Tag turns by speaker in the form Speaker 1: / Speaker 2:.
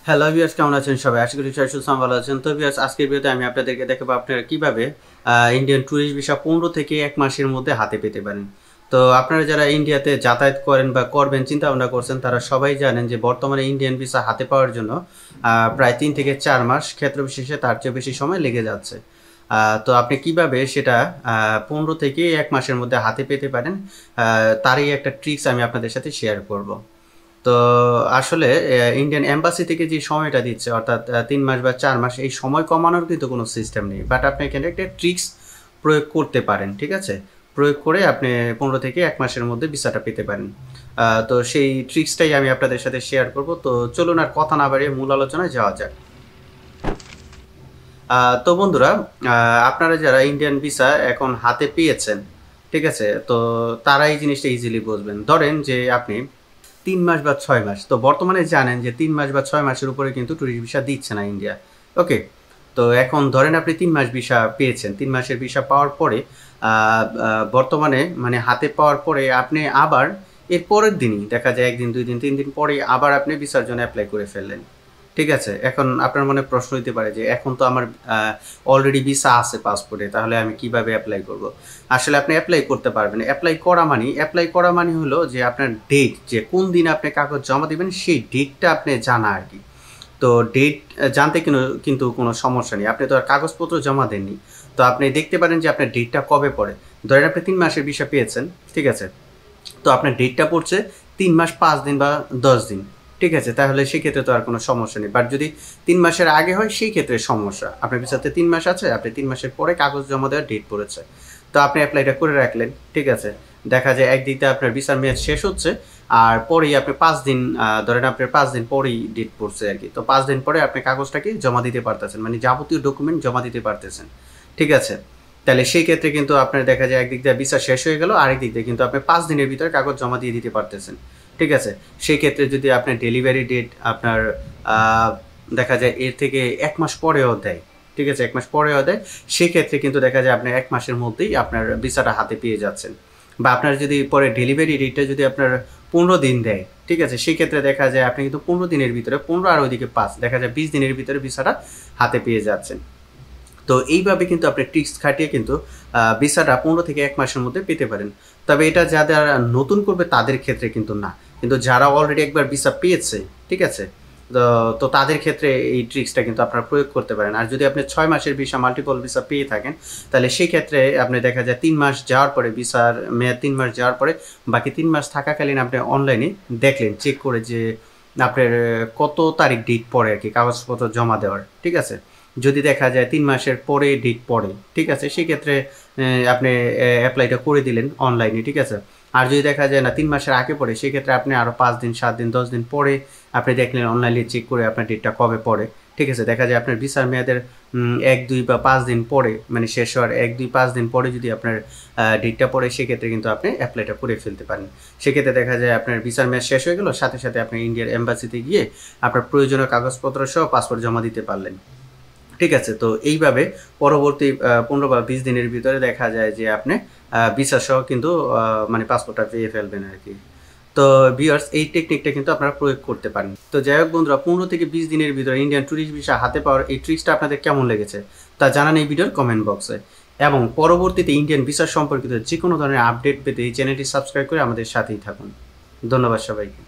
Speaker 1: Hello viewers, কেমন আছেন সবাই? আশা করি সবাই সুস্থ ভালো আছেন। তো ভিউয়ার্স, আজকের ভিডিওতে আমি আপনাদেরকে দেখাবো আপনারা কিভাবে ইন্ডিয়ান ট্যুরিস্ট ভিসা 15 থেকে 1 মাসের মধ্যে হাতে পেতে পারেন। তো আপনারা যারা ইন্ডিয়াতে যাতায়াত করেন বা করবেন চিন্তা ভাবনা করছেন, তারা সবাই জানেন যে বর্তমানে ইন্ডিয়ান ভিসা হাতে পাওয়ার জন্য প্রায় 3 থেকে 4 মাস, ক্ষেত্র বিশেষে তার চেয়ে বেশি সময় লেগে যাচ্ছে। তো আপনি কিভাবে সেটা 15 থেকে 1 মাসের মধ্যে হাতে পেতে পারেন, তারই একটা ট্রিক্স আমি আপনাদের সাথে শেয়ার করব। তো আসলে ইন্ডিয়ান এম্বাসি থেকে যে সময়টা দিচ্ছে, অর্থাৎ 3 মাস বা 4 মাস, এই সময় কমানোর কিন্তু কোনো সিস্টেম নেই। বাট আপনি এখানে একটা ট্রিক্স প্রয়োগ করতে পারেন, ঠিক আছে? প্রয়োগ করে আপনি 15 থেকে 1 মাসের মধ্যে ভিসাটা পেতে পারেন। তো সেই ট্রিক্সটাই আমি আপনাদের সাথে শেয়ার করব। তো চলুন আর কথা না বাড়িয়ে মূল আলোচনায় যাওয়া যাক। তো বন্ধুরা, আপনারা যারা ইন্ডিয়ান ভিসা এখন হাতে পেয়েছেন, ঠিক আছে? তো তারা এই জিনিসটা ইজিলি বুঝবেন। ধরেন যে আপনি 3 মাস বা 6 মাস, তো বর্তমানে জানেন যে 3 মাস বা 6 মাসের উপরে কিন্তু ট্যুরিস্ট ভিসা দিচ্ছে না ইন্ডিয়া। ওকে? তো এখন ধরেন আপনি 3 মাস ভিসা পেয়েছেন। 3 মাসের ভিসা পাওয়ার পরে বর্তমানে মানে হাতে পাওয়ার পরে আপনি আবার এর পরের দিনই দেখা যায় 1 দিন, 2 দিন, 3 দিন পরেই আবার আপনি ভিসার জন্য এপ্লাই করে ফেললেন। ঠিক আছে? এখন আপনার মনে প্রশ্ন হইতে পারে যে এখন তো আমার অলরেডি ভিসা আছে পাসপোর্টে, তাহলে আমি কিভাবে এপ্লাই করব? আসলে আপনি এপ্লাই করতে পারবেন। এপ্লাই করা মানে হলো যে আপনার ডেট, যে কোন দিন আপনি কাগজ জমা দিবেন সেই ডেটটা আপনি জানা আরকি। তো ডেট জানতে কিন্তু কোনো সমস্যা নেই। আপনি তো আর কাগজপত্র জমা দেননি। তো আপনি দেখতে পারেন যে আপনার ডেটটা কবে পড়ে। ধরেন আপনি 3 মাসের ভিসা পেয়েছেন, ঠিক আছে? তো আপনার ডেটটা পড়ছে 3 মাস 5 দিন বা 10 দিন। ঠিক আছে? তাহলে সেক্ষেত্রে তো আর কোনো সমস্যা নেই। বাট যদি 3 মাসের আগে হয় সেই ক্ষেত্রে সমস্যা। আপনার ভিসাতে 3 মাস আছে, আপনি 3 মাসের পরে কাগজ জমা দেওয়ার ডেট পড়েছে। তো আপনি এপ্লাইটা করে রাখলেন, ঠিক আছে? দেখা যায় একদিক দিয়ে আপনার ভিসার মেয়াদ শেষ হচ্ছে, আর পরেই আপনি 5 দিন, ধরেন আপনার 5 দিন পরেই ডেট পড়ছে আরকি। তো 5 দিন পরে আপনি কাগজটাকে জমা দিতে পারতেছেন। মানে যাবতীয় ডকুমেন্ট জমা দিতে পারতেছেন। ঠিক আছে? তাহলে সেই ক্ষেত্রে কিন্তু আপনার দেখা যায় একদিক দিয়ে ভিসা শেষ হয়ে গেল, আরেক দিক দিয়ে কিন্তু আপনি 5 দিনের ভিতরে কাগজ জমা দিয়ে দিতে পারতেছেন। ঠিক আছে? সেই ক্ষেত্রে যদি আপনার ডেলিভারি ডেট আপনার দেখা যায় এর থেকে 1 মাস পরেও দেয়, ঠিক আছে? 1 মাস পরেও দেয়, সেক্ষেত্রে কিন্তু দেখা যায় আপনার 1 মাসের মধ্যেই আপনার ভিসাটা হাতে পেয়ে যাচ্ছেন। বা আপনার যদি পরে ডেলিভারি ডেটটা যদি আপনার 15 দিন দেয়, ঠিক আছে? সেক্ষেত্রে দেখা যায় আপনি কিন্তু 15 দিনের ভিতরে 15 আর ওইদিকে 5, দেখা যায় 20 দিনের ভিতরে ভিসাটা হাতে পেয়ে যাচ্ছেন। তো এইভাবে কিন্তু আপনি ট্রিক্স খাটিয়ে কিন্তু ভিসাটা 15 থেকে 1 মাসের মধ্যে পেতে পারেন। তবে এটা যারা নতুন করবে তাদের ক্ষেত্রে কিন্তু না। কিন্তু যারা অলরেডি একবার ভিসা পেয়েছে, ঠিক আছে? তো তাদের ক্ষেত্রে এই ট্রিক্সটা কিন্তু আপনারা প্রয়োগ করতে পারেন। আর যদি আপনি 6 মাসের ভিসা, মাল্টিপল ভিসা পেয়ে থাকেন, তাহলে সেই ক্ষেত্রে আপনি দেখা যায় 3 মাস যাওয়ার পরে, ভিসার মেয়াদ 3 মাস যাওয়ার পরে বাকি 3 মাস থাকাকালীন আপনি অনলাইনে দেখলেন, চেক করে যে আপনার কত তারিখ ডেট পড়ে আরকি কাগজপত্র জমা দেওয়ার, ঠিক আছে? যদি দেখা যায় 3 মাসের পরে ডেট পড়ে, ঠিক আছে? সেক্ষেত্রে আপনি এপ্লাইটা করে দিলেন অনলাইনে, ঠিক আছে? আর যদি দেখা যায় না 3 মাসের আগে পড়ে, সেক্ষেত্রে আপনি আরও 5 দিন, 7 দিন, 10 দিন পরে আপনি দেখলেন অনলাইনে চেক করে আপনার ডেটটা কবে পড়ে, ঠিক আছে? দেখা যায় আপনার ভিসার মেয়াদের 1, 2 বা 5 দিন পরে, মানে শেষ হওয়ার 1, 2, 5 দিন পরে যদি আপনার ডেটটা পড়ে, সেক্ষেত্রে কিন্তু আপনি এপ্লাইটা করে ফেলতে পারেন। সেক্ষেত্রে দেখা যায় আপনার ভিসার মেয়াদ শেষ হয়ে গেল, সাথে সাথে আপনি ইন্ডিয়ার এম্বাসিতে গিয়ে আপনার প্রয়োজনীয় কাগজপত্র সহ পাসপোর্ট জমা দিতে পারলেন। ঠিক আছে? তো এইভাবে পরবর্তী 15 বা 20 দিনের ভিতরে দেখা যায় যে আপনি ভিসা সহ কিন্তু মানে পাসপোর্টটা পেয়ে ফেলবেন আরকি। তো ভিউয়ার্স, এই টেকনিকটা কিন্তু আপনারা প্রয়োগ করতে পারেন। তো যাই হোক বন্ধুরা, 15 থেকে 20 দিনের ভিতরে ইন্ডিয়ান ট্যুরিস্ট ভিসা হাতে পাওয়ার এই ট্রিক্সটা আপনাদের কেমন লেগেছে তা জানান এই ভিডিওর কমেন্ট বক্সে। এবং পরবর্তীতে ইন্ডিয়ান ভিসা সম্পর্কিত যেকোনো ধরনের আপডেট পেতে এই চ্যানেলটি সাবস্ক্রাইব করে আমাদের সাথেই থাকুন। ধন্যবাদ সবাইকে।